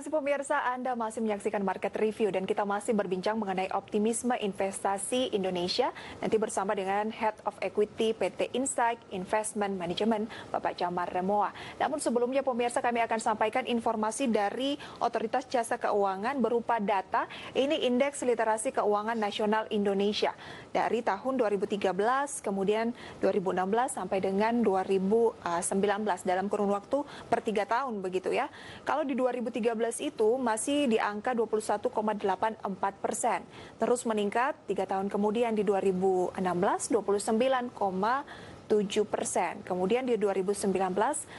kasih pemirsa, Anda masih menyaksikan Market Review dan kita masih berbincang mengenai optimisme investasi Indonesia nanti bersama dengan Head of Equity PT Insight Investment Management, Bapak Chamar Remoa. Namun sebelumnya pemirsa, kami akan sampaikan informasi dari Otoritas Jasa Keuangan berupa data. Ini Indeks Literasi Keuangan Nasional Indonesia dari tahun 2013, kemudian 2016 sampai dengan 2019 dalam kurun waktu per 3 tahun begitu ya. Kalau di 2013 itu masih di angka 21,84%, terus meningkat 3 tahun kemudian di 2016 29,7%, kemudian di 2019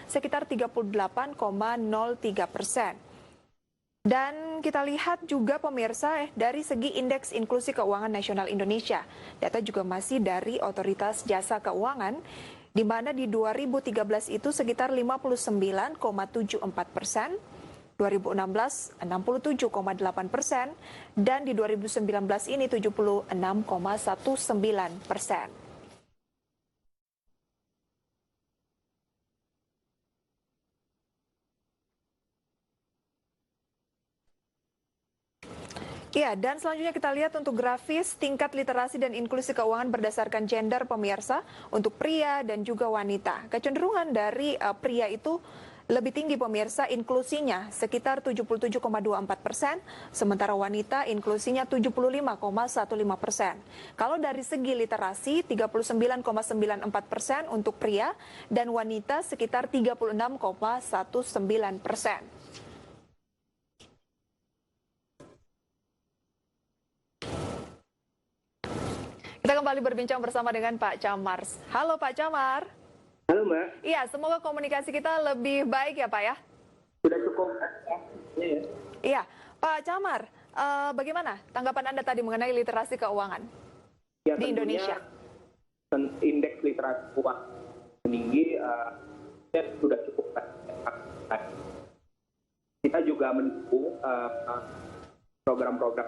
sekitar 38,03%. Dan kita lihat juga pemirsa dari segi Indeks Inklusi Keuangan Nasional Indonesia, data juga masih dari Otoritas Jasa Keuangan, di mana di 2013 itu sekitar 59,74%, 2016 67,8%, dan di 2019 ini 76,19%. Ya, dan selanjutnya kita lihat untuk grafis tingkat literasi dan inklusi keuangan berdasarkan gender pemirsa untuk pria dan juga wanita. Kecenderungan dari pria itu lebih tinggi pemirsa, inklusinya sekitar 77,24%, sementara wanita inklusinya 75,15%. Kalau dari segi literasi 39,94% untuk pria dan wanita sekitar 36,19%. Kita kembali berbincang bersama dengan Pak Chamar. Halo Pak Chamar. Halo Mbak. Iya, semoga komunikasi kita lebih baik ya Pak ya. Sudah cukup ya. Iya, Pak Chamar, bagaimana tanggapan Anda tadi mengenai literasi keuangan Ya, di Indonesia? Indeks literasi keuangan tinggi sudah cukup. Kita juga mendukung program-program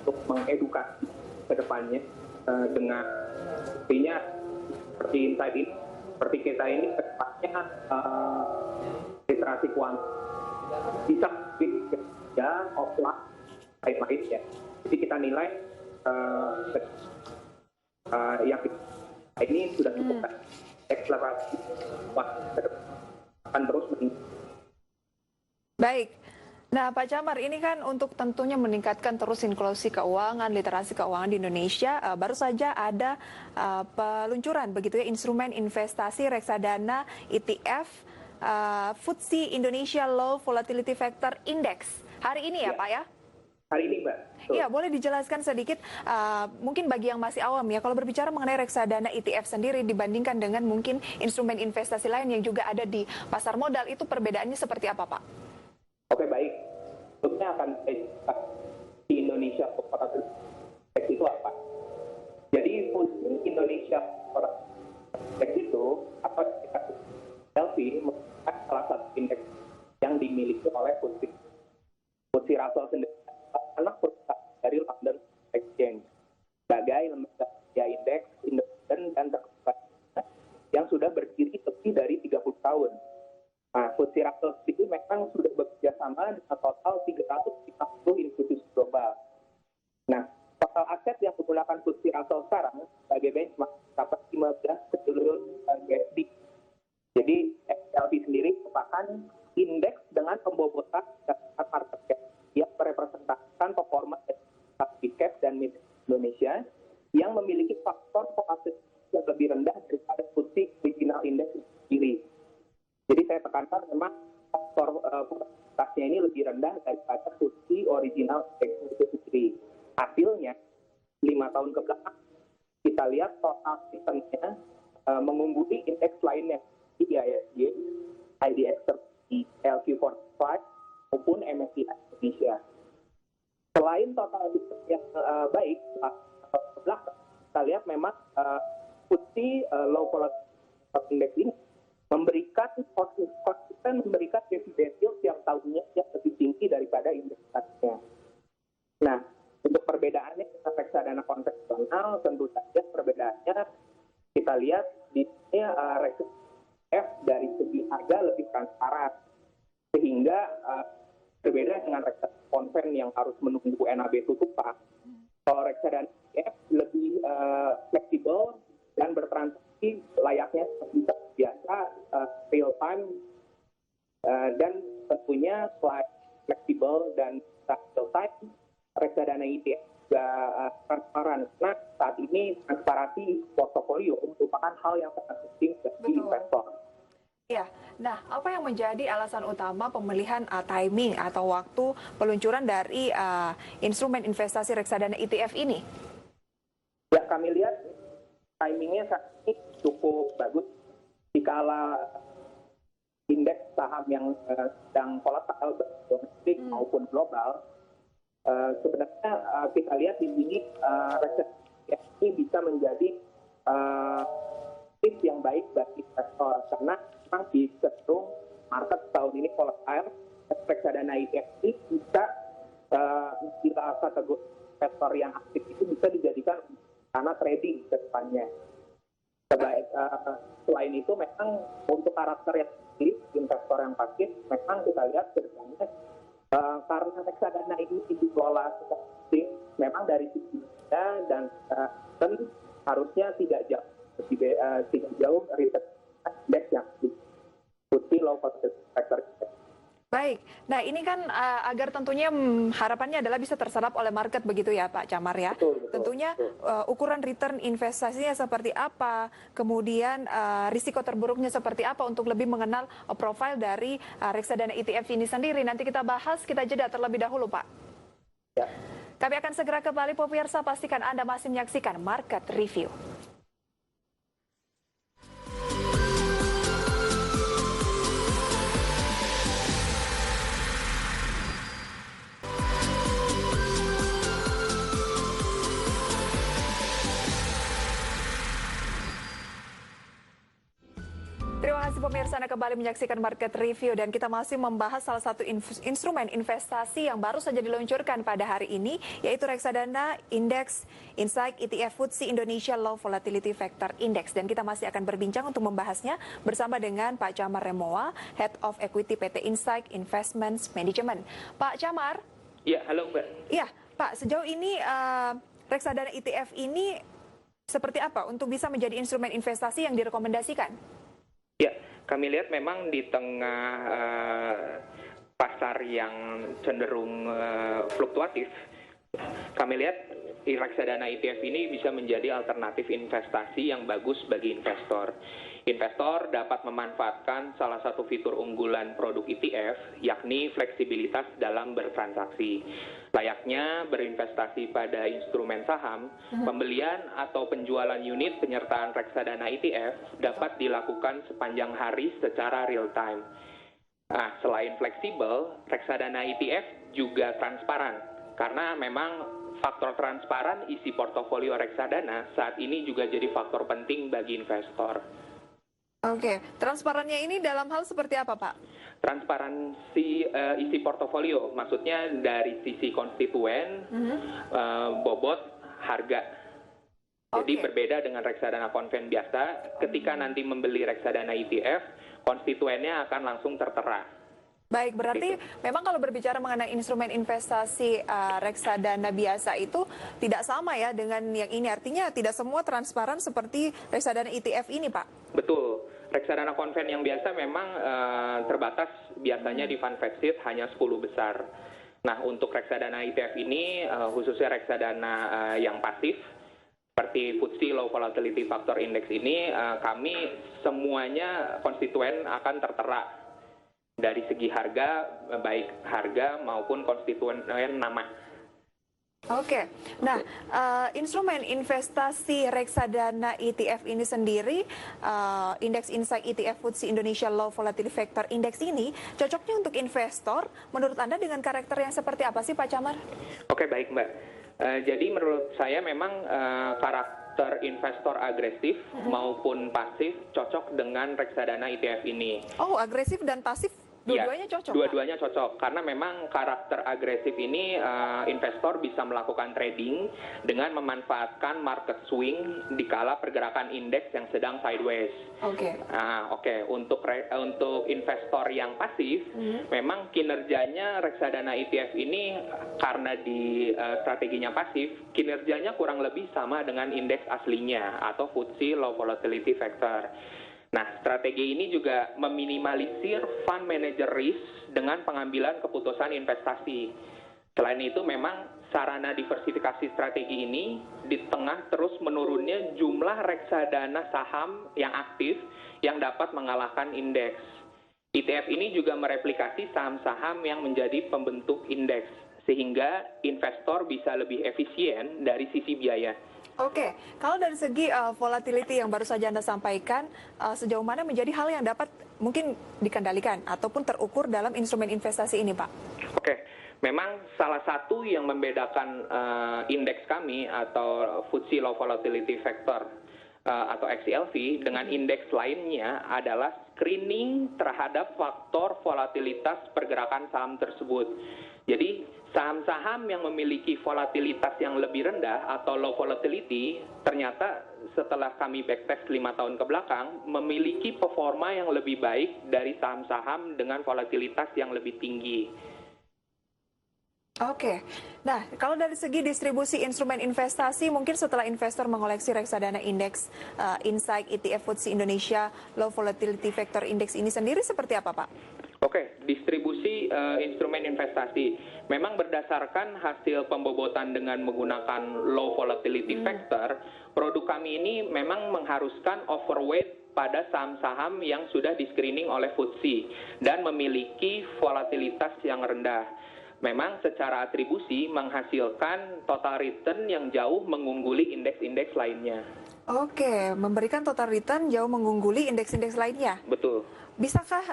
untuk mengedukasi ke depannya dengan artinya seperti Insight ini, seperti kita ini ke depannya literasi keuangan bisa ya offline lain-lain ya. Jadi kita nilai yang ini sudah cukup deklarasi akan terus meningkat. Baik. Nah, Pak Chamar, ini kan untuk tentunya meningkatkan terus inklusi keuangan, literasi keuangan di Indonesia. Baru saja ada peluncuran begitu ya instrumen investasi reksadana ETF FTSE Indonesia Low Volatility Factor Index. Hari ini ya, Pak ya? Hari ini, Mbak. Iya, boleh dijelaskan sedikit, mungkin bagi yang masih awam ya, kalau berbicara mengenai reksadana ETF sendiri dibandingkan dengan mungkin instrumen investasi lain yang juga ada di pasar modal, itu perbedaannya seperti apa, Pak? Oke, baik. Sebetulnya akan di Indonesia Corporate Index itu apa? Jadi FTSE Indonesia Corporate Index itu apa kita LV merupakan salah satu indeks yang dimiliki oleh FTSE Russell sendiri, anak perusahaan dari London Stock Exchange sebagai lembaga indeks independen dan terkemuka yang sudah berdiri lebih dari 30 tahun. Nah, FTSE Russell itu memang sudah bekerja sama dengan total 350 institusi global. Nah, total aset yang menggunakan FTSE Russell sekarang sebagai benchmark dapat 15 triliun USD. Jadi, XLV sendiri merupakan indeks dengan pembobotan dasar market cap yang merepresentasikan performa market cap dan Indonesia yang memiliki faktor volatility yang lebih rendah daripada FTSE original index sendiri. Jadi saya tekankan memang faktor volatilitasnya ini lebih rendah daripada FTSE original index itu sendiri. Hasilnya 5 tahun ke belakang kita lihat total returnnya mengungguli indeks lainnya di ISG, IDX 30, LQ45 maupun MSCI Indonesia. Selain total return yang baik ke belakang, kita lihat memang FTSE Low Volatility Index ini konsisten memberikan dividend yield yang tahunnya yang lebih tinggi daripada indeksnya. Nah, untuk perbedaannya dengan reksadana konvensional, tentu saja perbedaannya kita lihat di sini reksadana dari segi harga lebih transparan, sehingga Berbeda dengan reksadana konven yang harus menunggu NAB tutup, Pak. Kalau reksadana ETF lebih fleksibel dan bertransaksi layaknya seperti biasa, real time, dan tentunya selain fleksibel dan real time, reksadana ETF juga transparan. Nah, saat ini transparansi portofolio merupakan hal yang sangat penting bagi investor. Ya, nah apa yang menjadi alasan utama pemilihan timing atau waktu peluncuran dari instrumen investasi reksadana ETF ini? Ya, kami lihat timingnya saat ini cukup bagus. Dikala indeks saham yang sedang volatile baik domestik maupun global, sebenarnya kita lihat di sini reksadana ini bisa menjadi tips yang baik bagi investor karena memang di cenderung market tahun ini volatile. Reksadana ETF ini bisa bila kategori investor yang aktif itu bisa dijadikan karena trading ke depannya. Selain itu memang untuk karakter yang aktif, investor yang pasif, memang kita lihat ke depannya karena reksadana ini dikelola secara aktif, memang dari sisi dan harusnya tidak jauh return indeks yang diikuti low cost sector. Baik, nah ini kan agar tentunya harapannya adalah bisa terserap oleh market begitu ya Pak Chamar ya. Betul. Tentunya ukuran return investasinya seperti apa, kemudian risiko terburuknya seperti apa untuk lebih mengenal profil dari reksadana ETF ini sendiri. Nanti kita bahas, kita jeda terlebih dahulu Pak. Ya. Kami akan segera kembali pemirsa, pastikan Anda masih menyaksikan Market Review. Terima kasih pemirsa, Anda kembali menyaksikan Market Review dan kita masih membahas salah satu instrumen investasi yang baru saja diluncurkan pada hari ini, yaitu reksadana Index Insight ETF FTSE Indonesia Low Volatility Factor Index. Dan kita masih akan berbincang untuk membahasnya bersama dengan Pak Chamar Remoa, Head of Equity PT Insight Investments Management. Pak Chamar. Ya, halo Mbak. Iya, Pak, sejauh ini reksadana ETF ini seperti apa untuk bisa menjadi instrumen investasi yang direkomendasikan? Ya, kami lihat memang di tengah pasar yang cenderung fluktuatif, kami lihat reksadana ETF ini bisa menjadi alternatif investasi yang bagus bagi investor. Investor dapat memanfaatkan salah satu fitur unggulan produk ETF, yakni fleksibilitas dalam bertransaksi. Layaknya berinvestasi pada instrumen saham, pembelian atau penjualan unit penyertaan reksadana ETF dapat dilakukan sepanjang hari secara real time. Nah, selain fleksibel, reksadana ETF juga transparan, karena memang faktor transparan isi portofolio reksadana saat ini juga jadi faktor penting bagi investor. Oke, transparannya ini dalam hal seperti apa, Pak? Transparansi isi portofolio, maksudnya dari sisi konstituen, bobot, harga. Jadi berbeda dengan reksadana konven biasa, ketika nanti membeli reksadana ETF, konstituennya akan langsung tertera. Baik, berarti memang kalau berbicara mengenai instrumen investasi reksadana biasa itu tidak sama ya dengan yang ini. Artinya tidak semua transparan seperti reksadana ETF ini, Pak? Betul. Reksadana konven yang biasa memang terbatas, biasanya di fund fact sheet hanya 10 besar. Nah, untuk reksadana ETF ini, khususnya reksadana yang pasif, seperti FTSE Low Volatility Factor Index ini, kami semuanya konstituen akan tertera dari segi harga, baik harga maupun konstituen nama. Oke, nah instrumen investasi reksadana ETF ini sendiri, Index Insight ETF FTSE Indonesia Low Volatility Factor Index ini, cocoknya untuk investor, menurut Anda dengan karakter yang seperti apa sih Pak Chamar? Oke, baik Mbak. Jadi menurut saya memang karakter investor agresif maupun pasif cocok dengan reksadana ETF ini. Oh, agresif dan pasif Dua-duanya cocok, Pak? Dua-duanya cocok karena memang karakter agresif ini investor bisa melakukan trading dengan memanfaatkan market swing di kala pergerakan indeks yang sedang sideways. Oke. Oke. Untuk investor yang pasif, memang kinerjanya reksadana ETF ini karena di strateginya pasif, kinerjanya kurang lebih sama dengan indeks aslinya atau FTSE Low Volatility Factor. Nah, strategi ini juga meminimalisir fund manager risk dengan pengambilan keputusan investasi. Selain itu, memang sarana diversifikasi strategi ini di tengah terus menurunnya jumlah reksadana saham yang aktif yang dapat mengalahkan indeks. ETF ini juga mereplikasi saham-saham yang menjadi pembentuk indeks, sehingga investor bisa lebih efisien dari sisi biaya. Oke, kalau dari segi volatility yang baru saja Anda sampaikan, sejauh mana menjadi hal yang dapat mungkin dikendalikan ataupun terukur dalam instrumen investasi ini, Pak? Oke, memang salah satu yang membedakan indeks kami atau FTSE Low Volatility Factor atau XLV dengan indeks lainnya adalah screening terhadap faktor volatilitas pergerakan saham tersebut. Jadi saham-saham yang memiliki volatilitas yang lebih rendah atau low volatility ternyata setelah kami backtest 5 tahun ke belakang memiliki performa yang lebih baik dari saham-saham dengan volatilitas yang lebih tinggi. Oke, nah kalau dari segi distribusi instrumen investasi, mungkin setelah investor mengoleksi reksadana indeks Insight ETF FTSE Indonesia Low Volatility Factor Index ini sendiri seperti apa, Pak? Oke, distribusi instrumen investasi memang berdasarkan hasil pembobotan dengan menggunakan low volatility factor, produk kami ini memang mengharuskan overweight pada saham-saham yang sudah di-screening oleh FTSE dan memiliki volatilitas yang rendah. Memang secara atribusi menghasilkan total return yang jauh mengungguli indeks-indeks lainnya. Oke, memberikan total return jauh mengungguli indeks-indeks lainnya. Betul. Bisakah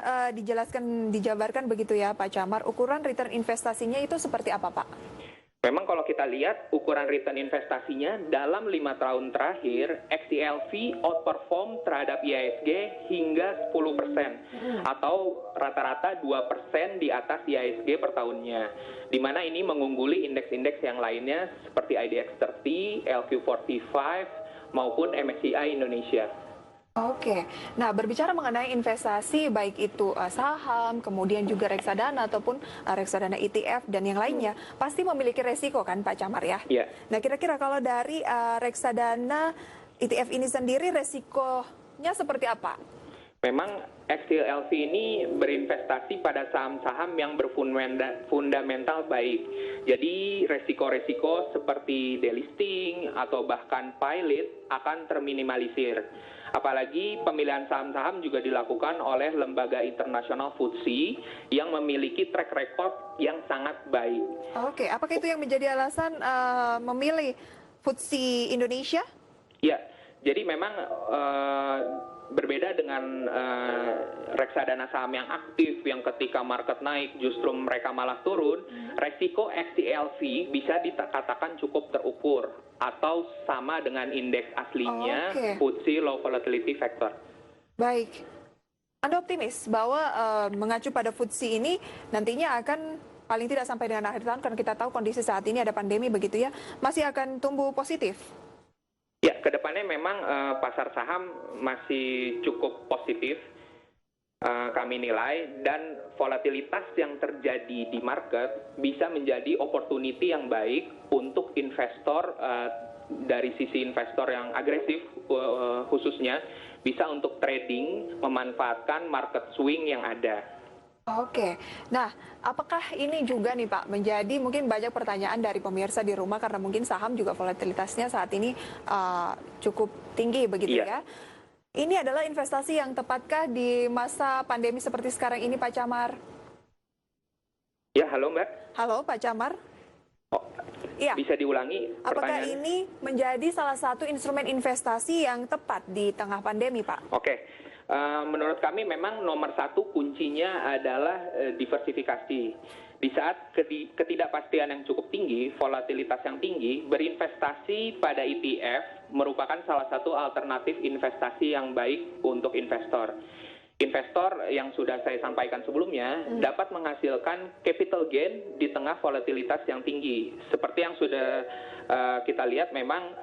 dijabarkan begitu ya Pak Chamar, ukuran return investasinya itu seperti apa, Pak? Memang kalau kita lihat ukuran return investasinya dalam 5 tahun terakhir, XLV outperform terhadap IHSG hingga 10% atau rata-rata 2% di atas IHSG per tahunnya. Di mana ini mengungguli indeks-indeks yang lainnya seperti IDX 30, LQ45 maupun MSCI Indonesia. Oke, nah berbicara mengenai investasi baik itu saham, kemudian juga reksadana ataupun reksadana ETF dan yang lainnya, pasti memiliki resiko kan Pak Chamar ya? Iya. Nah kira-kira kalau dari reksadana ETF ini sendiri resikonya seperti apa? Memang XLV ini berinvestasi pada saham-saham yang berfundamental baik. Jadi resiko-resiko seperti delisting atau bahkan pilot akan terminimalisir. Apalagi pemilihan saham-saham juga dilakukan oleh lembaga internasional FTSE yang memiliki track record yang sangat baik. Oke, apakah itu yang menjadi alasan memilih FTSE Indonesia? Ya, jadi memang berbeda dengan reksadana saham yang aktif yang ketika market naik justru mereka malah turun, resiko XLV bisa dikatakan cukup terukur atau sama dengan indeks aslinya FTSE Low Volatility Factor. Baik. Anda optimis bahwa mengacu pada FTSE ini nantinya akan paling tidak sampai dengan akhir tahun, karena kita tahu kondisi saat ini ada pandemi begitu ya, masih akan tumbuh positif? Ya, kedepannya memang pasar saham masih cukup positif kami nilai, dan volatilitas yang terjadi di market bisa menjadi opportunity yang baik untuk investor dari sisi investor yang agresif khususnya bisa untuk trading memanfaatkan market swing yang ada. Oke, nah apakah ini juga nih Pak menjadi mungkin banyak pertanyaan dari pemirsa di rumah karena mungkin saham juga volatilitasnya saat ini cukup tinggi begitu ya? Ini adalah investasi yang tepatkah di masa pandemi seperti sekarang ini Pak Chamar? Ya, halo Mbak. Halo Pak Chamar. Oh, ya. Bisa diulangi pertanyaan? Apakah ini menjadi salah satu instrumen investasi yang tepat di tengah pandemi Pak? Oke. Menurut kami memang nomor satu kuncinya adalah diversifikasi. Di saat ketidakpastian yang cukup tinggi, volatilitas yang tinggi, berinvestasi pada ETF merupakan salah satu alternatif investasi yang baik untuk investor. Investor yang sudah saya sampaikan sebelumnya dapat menghasilkan capital gain di tengah volatilitas yang tinggi. Seperti yang sudah kita lihat memang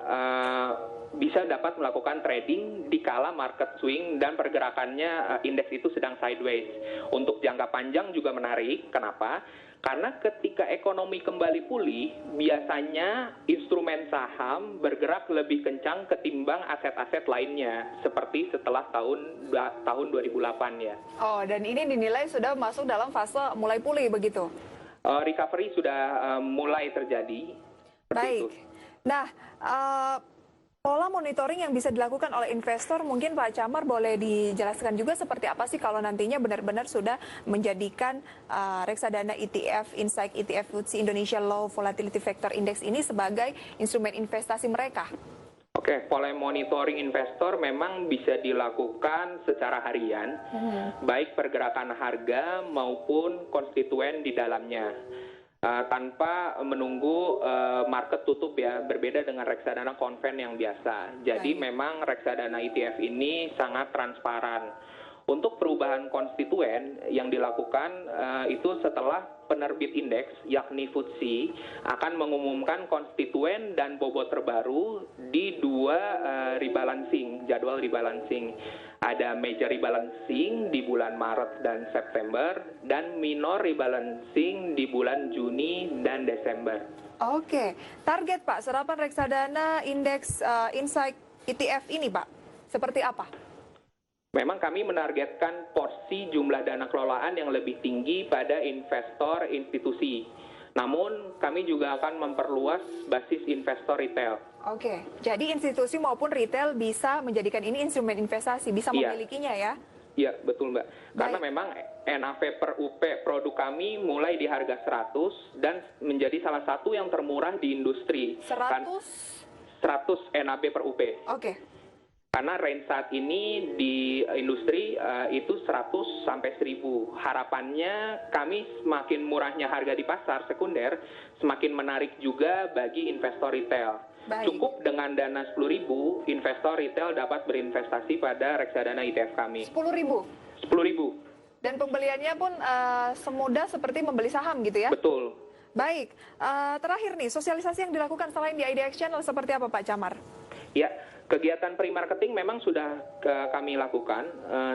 bisa dapat melakukan trading di kala market swing dan pergerakannya indeks itu sedang sideways. Untuk jangka panjang juga menarik. Kenapa? Karena ketika ekonomi kembali pulih, biasanya instrumen saham bergerak lebih kencang ketimbang aset-aset lainnya, seperti setelah tahun 2008 ya. Oh, dan ini dinilai sudah masuk dalam fase mulai pulih begitu? Recovery sudah mulai terjadi. Baik. Itu. Nah, pola monitoring yang bisa dilakukan oleh investor, mungkin Pak Chamar boleh dijelaskan juga seperti apa sih kalau nantinya benar-benar sudah menjadikan reksadana ETF, Insight ETF FTSE Indonesia Low Volatility Factor Index ini sebagai instrumen investasi mereka? Oke, pola monitoring investor memang bisa dilakukan secara harian, baik pergerakan harga maupun konstituen di dalamnya. Tanpa menunggu market tutup ya, berbeda dengan reksadana konven yang biasa. Jadi memang reksadana ETF ini sangat transparan. Untuk perubahan konstituen yang dilakukan itu setelah penerbit indeks, yakni FTSE, akan mengumumkan konstituen dan bobot terbaru di dua jadwal rebalancing. Ada major rebalancing di bulan Maret dan September, dan minor rebalancing di bulan Juni dan Desember. Oke, target Pak, serapan reksadana indeks Insight ETF ini Pak, seperti apa? Memang kami menargetkan porsi jumlah dana kelolaan yang lebih tinggi pada investor institusi. Namun kami juga akan memperluas basis investor retail. Oke, jadi institusi maupun retail bisa menjadikan ini instrumen investasi, bisa memilikinya ya? Iya, betul Mbak. Karena memang NAV per UP produk kami mulai di harga 100 dan menjadi salah satu yang termurah di industri. 100 NAV per UP. Oke. Karena range saat ini di industri itu 100 sampai 1000. Harapannya kami semakin murahnya harga di pasar sekunder, semakin menarik juga bagi investor retail. Baik. Cukup dengan dana 10.000, investor retail dapat berinvestasi pada reksadana ETF kami. 10.000? 10.000. Dan pembeliannya pun semudah seperti membeli saham gitu ya? Betul. Baik, terakhir nih, sosialisasi yang dilakukan selain di IDX Channel seperti apa Pak Chamar? Ya, kegiatan pre-marketing memang sudah kami lakukan,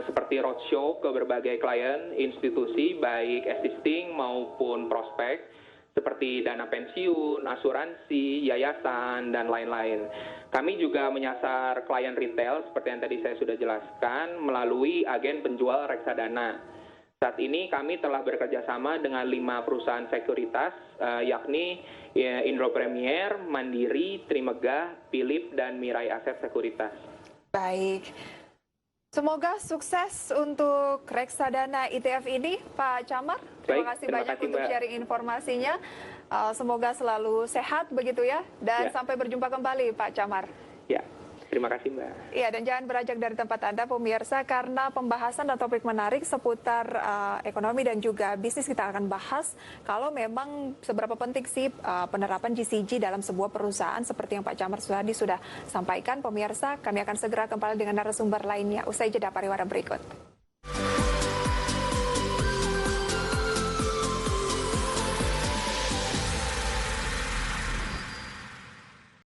seperti roadshow ke berbagai klien, institusi, baik existing maupun prospek, seperti dana pensiun, asuransi, yayasan, dan lain-lain. Kami juga menyasar klien retail, seperti yang tadi saya sudah jelaskan, melalui agen penjual reksadana. Saat ini kami telah bekerja sama dengan 5 perusahaan sekuritas, yakni Indro Premier, Mandiri, Trimegah, Philip, dan Mirai Aset Sekuritas. Baik. Semoga sukses untuk reksadana ETF ini, Pak Chamar. Terima kasih banyak untuk sharing informasinya. Semoga selalu sehat begitu ya. Dan sampai berjumpa kembali, Pak Chamar. Ya. Terima kasih Mbak. Iya, dan jangan beranjak dari tempat Anda pemirsa, karena pembahasan dan topik menarik seputar ekonomi dan juga bisnis kita akan bahas. Kalau memang seberapa penting sih penerapan GCG dalam sebuah perusahaan seperti yang Pak Chamar tadi sudah sampaikan pemirsa, kami akan segera kembali dengan narasumber lainnya usai jeda pariwara berikut.